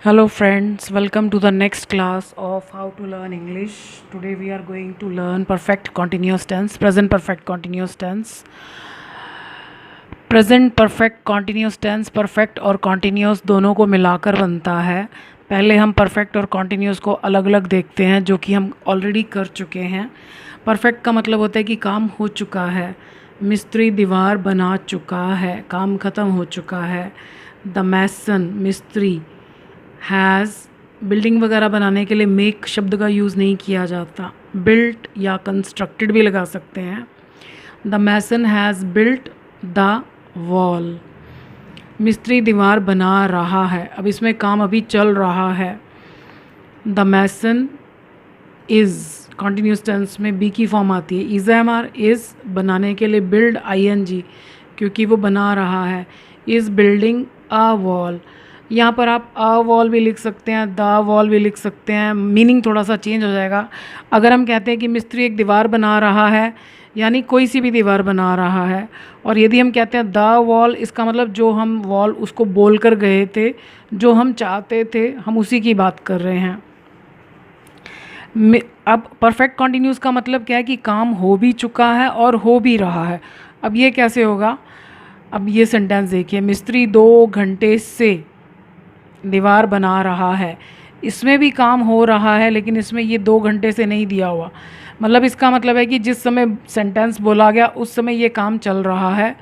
Hello friends, welcome to the next class of how to learn English. Today we are going to learn perfect continuous tense, present perfect continuous tense. Present perfect continuous tense perfect और continuous दोनों को मिलाकर बनता है। पहले हम perfect और continuous को अलग अलग देखते हैं, जो कि हम ऑलरेडी कर चुके हैं। परफेक्ट का मतलब होता है कि काम हो चुका है, मिस्त्री दीवार बना चुका है, काम ख़त्म हो चुका है। द मैसन मिस्त्री हैज़, बिल्डिंग वगैरह बनाने के लिए मेक शब्द का यूज़ नहीं किया जाता, बिल्ट या कंस्ट्रक्टेड भी लगा सकते हैं। The mason has built the wall, मिस्त्री दीवार बना रहा है, अब इसमें काम अभी चल रहा है। The mason is, continuous tense में बी की फॉर्म आती है। इज़ एम आर, इज़ बनाने के लिए बिल्ड आई एन जी, क्योंकि वो बना रहा है। इज़ बिल्डिंग अ वॉल, यहाँ पर आप अ वॉल भी लिख सकते हैं, द वॉल भी लिख सकते हैं, मीनिंग थोड़ा सा चेंज हो जाएगा। अगर हम कहते हैं कि मिस्त्री एक दीवार बना रहा है, यानी कोई सी भी दीवार बना रहा है, और यदि हम कहते हैं द वॉल, इसका मतलब जो हम वॉल उसको बोल कर गए थे, जो हम चाहते थे, हम उसी की बात कर रहे हैं। अब परफेक्ट कॉन्टीन्यूस का मतलब क्या है कि काम हो भी चुका है और हो भी रहा है। अब ये कैसे होगा? अब ये सेंटेंस देखिए, मिस्त्री 2 घंटे से दीवार बना रहा है, इसमें भी काम हो रहा है, लेकिन इसमें ये 2 घंटे से नहीं दिया हुआ। मतलब इसका मतलब है कि जिस समय सेंटेंस बोला गया उस समय ये काम चल रहा है।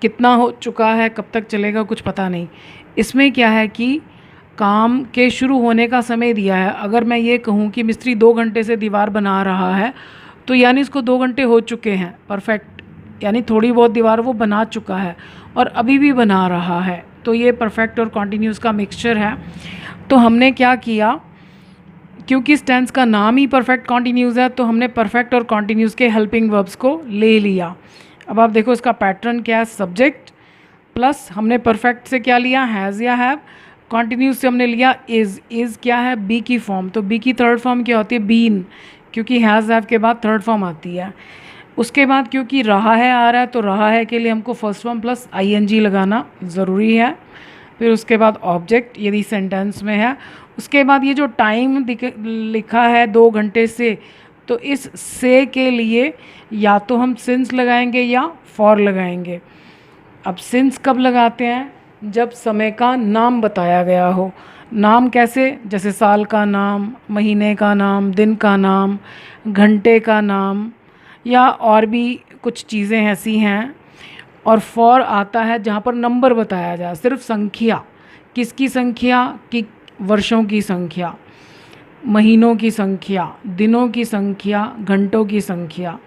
कितना हो चुका है, कब तक चलेगा, कुछ पता नहीं। इसमें क्या है कि काम के शुरू होने का समय दिया है। अगर मैं ये कहूँ कि मिस्त्री 2 घंटे से दीवार बना रहा है, तो यानी इसको 2 घंटे हो चुके हैं, परफेक्ट, यानी थोड़ी बहुत दीवार वो बना चुका है और अभी भी बना रहा है। तो ये परफेक्ट और कॉन्टीन्यूस का मिक्सचर है। तो हमने क्या किया, क्योंकि इस टेंस का नाम ही परफेक्ट कॉन्टीन्यूस है, तो हमने परफेक्ट और कॉन्टीन्यूस के हेल्पिंग वर्ब्स को ले लिया। अब आप देखो इसका पैटर्न क्या है, सब्जेक्ट प्लस हमने परफेक्ट से क्या लिया, हैज़ या हैव। कॉन्टीन्यूस से हमने लिया इज़, इज़ क्या है, बी की फॉर्म, तो बी की थर्ड फॉर्म क्या होती है, बीन, क्योंकि हैज़ हैव के बाद थर्ड फॉर्म आती है। उसके बाद क्योंकि रहा है आ रहा है, तो रहा है के लिए हमको फर्स्ट फॉर्म प्लस आईएनजी लगाना ज़रूरी है। फिर उसके बाद ऑब्जेक्ट यदि सेंटेंस में है। उसके बाद ये जो टाइम लिखा है 2 घंटे से, तो इस से के लिए या तो हम सिंस लगाएंगे या फॉर लगाएंगे। अब सिंस कब लगाते हैं, जब समय का नाम बताया गया हो। नाम कैसे, जैसे साल का नाम, महीने का नाम, दिन का नाम, घंटे का नाम, या और भी कुछ चीज़ें ऐसी हैं। और फॉर आता है जहाँ पर नंबर बताया जाए, सिर्फ संख्या। किसकी संख्या, कि वर्षों की संख्या, महीनों की संख्या, दिनों की संख्या, घंटों की संख्या।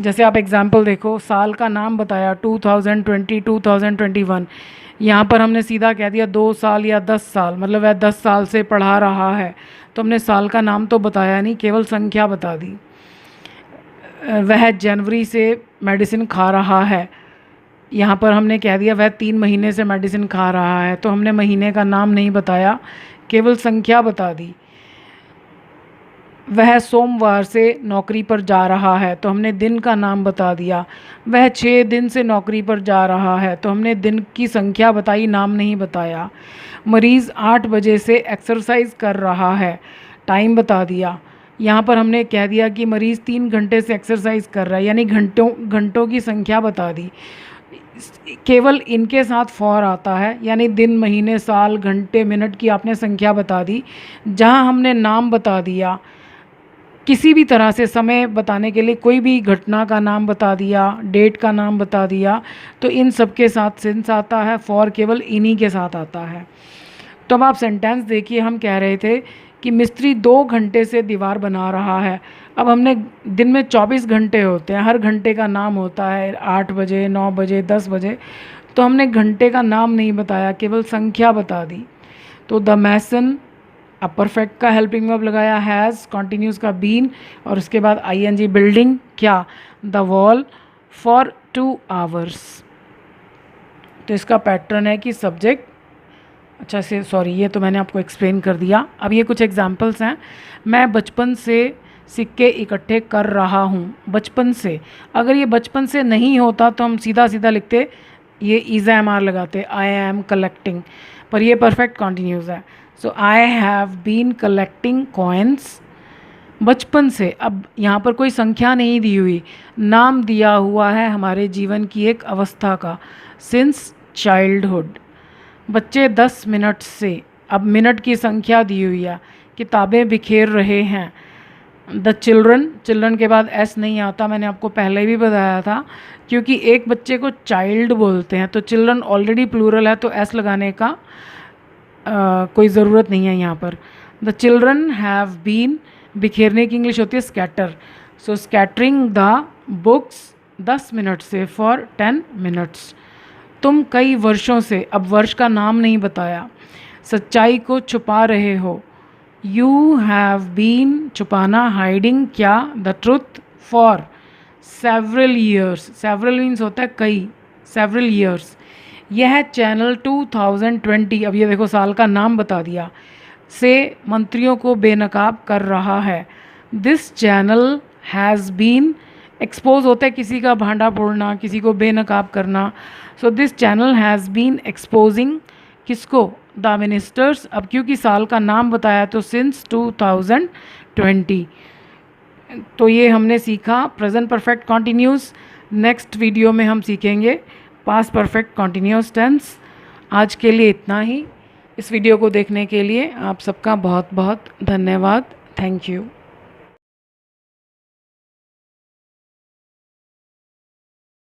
जैसे आप एग्जाम्पल देखो, साल का नाम बताया 2020 2021, यहाँ पर हमने सीधा कह दिया 2 साल या 10 साल, मतलब वह 10 साल से पढ़ा रहा है, तो हमने साल का नाम तो बताया नहीं, केवल संख्या बता दी। वह जनवरी से मेडिसिन खा रहा है, यहाँ पर हमने कह दिया वह 3 महीने से मेडिसिन खा रहा है, तो हमने महीने का नाम नहीं बताया, केवल संख्या बता दी। वह सोमवार से नौकरी पर जा रहा है, तो हमने दिन का नाम बता दिया। वह 6 दिन से नौकरी पर जा रहा है, तो हमने दिन की संख्या बताई, नाम नहीं बताया। मरीज़ 8 बजे से एक्सरसाइज कर रहा है, टाइम बता दिया। यहाँ पर हमने कह दिया कि मरीज़ 3 घंटे से एक्सरसाइज कर रहा है, यानी घंटों की संख्या बता दी। केवल इनके साथ फॉर आता है, यानी दिन, महीने, साल, घंटे, मिनट की आपने संख्या बता दी। जहाँ हमने नाम बता दिया, किसी भी तरह से समय बताने के लिए कोई भी घटना का नाम बता दिया, डेट का नाम बता दिया, तो इन सब के साथ सिंस आता है, फॉर केवल इन्हीं के साथ आता है। तो अब आप सेंटेंस देखिए, हम कह रहे थे कि मिस्त्री 2 घंटे से दीवार बना रहा है। अब हमने, दिन में 24 घंटे होते हैं, हर घंटे का नाम होता है, 8 बजे, 9 बजे, 10 बजे, तो हमने घंटे का नाम नहीं बताया, केवल संख्या बता दी। तो द मैसन, अब परफेक्ट का हेल्पिंग वर्ब लगाया हैज़, कॉन्टीन्यूस का बीन, और उसके बाद आईएनजी, बिल्डिंग क्या, द वॉल, फॉर 2 आवर्स। तो इसका पैटर्न है कि सब्जेक्ट, अच्छा से सॉरी, ये तो मैंने आपको एक्सप्लेन कर दिया। अब ये कुछ एग्जांपल्स हैं। मैं बचपन से सिक्के इकट्ठे कर रहा हूँ, बचपन से। अगर ये बचपन से नहीं होता तो हम सीधा सीधा लिखते, ये इज़ एम आर लगाते, आई एम कलेक्टिंग, पर ये परफेक्ट कॉन्टीन्यूस है। So I have been collecting coins, बचपन से। अब यहाँ पर कोई संख्या नहीं दी हुई, नाम दिया हुआ है हमारे जीवन की एक अवस्था का, सिंस चाइल्डहुड। बच्चे 10 मिनट से, अब मिनट की संख्या दी हुई है, किताबें बिखेर रहे हैं। द चिल्ड्रन, चिल्ड्रन के बाद एस नहीं आता, मैंने आपको पहले भी बताया था, क्योंकि एक बच्चे को चाइल्ड बोलते हैं, तो चिल्ड्रन ऑलरेडी प्लूरल है तो एस लगाने का कोई ज़रूरत नहीं है यहाँ पर। द चिल्ड्रन हैव बीन, बिखेरने की इंग्लिश होती है scatter, so scattering the books 10 minute से फॉर 10 मिनट्स। तुम कई वर्षों से, अब वर्ष का नाम नहीं बताया, सच्चाई को छुपा रहे हो। यू हैव बीन, छुपाना, हाइडिंग क्या, the truth for several years, several means होता है कई, सेवरल ईयर्स। यह चैनल 2020, अब ये देखो साल का नाम बता दिया, से मंत्रियों को बेनकाब कर रहा है। This channel has been, expose होता है किसी का भांडा फोड़ना, किसी को बेनकाब करना। So this channel has been exposing, किसको, द मिनिस्टर्स। अब क्योंकि साल का नाम बताया तो सिंस 2020। तो ये हमने सीखा present perfect continuous. Next video में हम सीखेंगे पास्ट परफेक्ट कॉन्टिन्यूस टेंस। आज के लिए इतना ही। इस वीडियो को देखने के लिए आप सबका बहुत बहुत धन्यवाद। Thank you.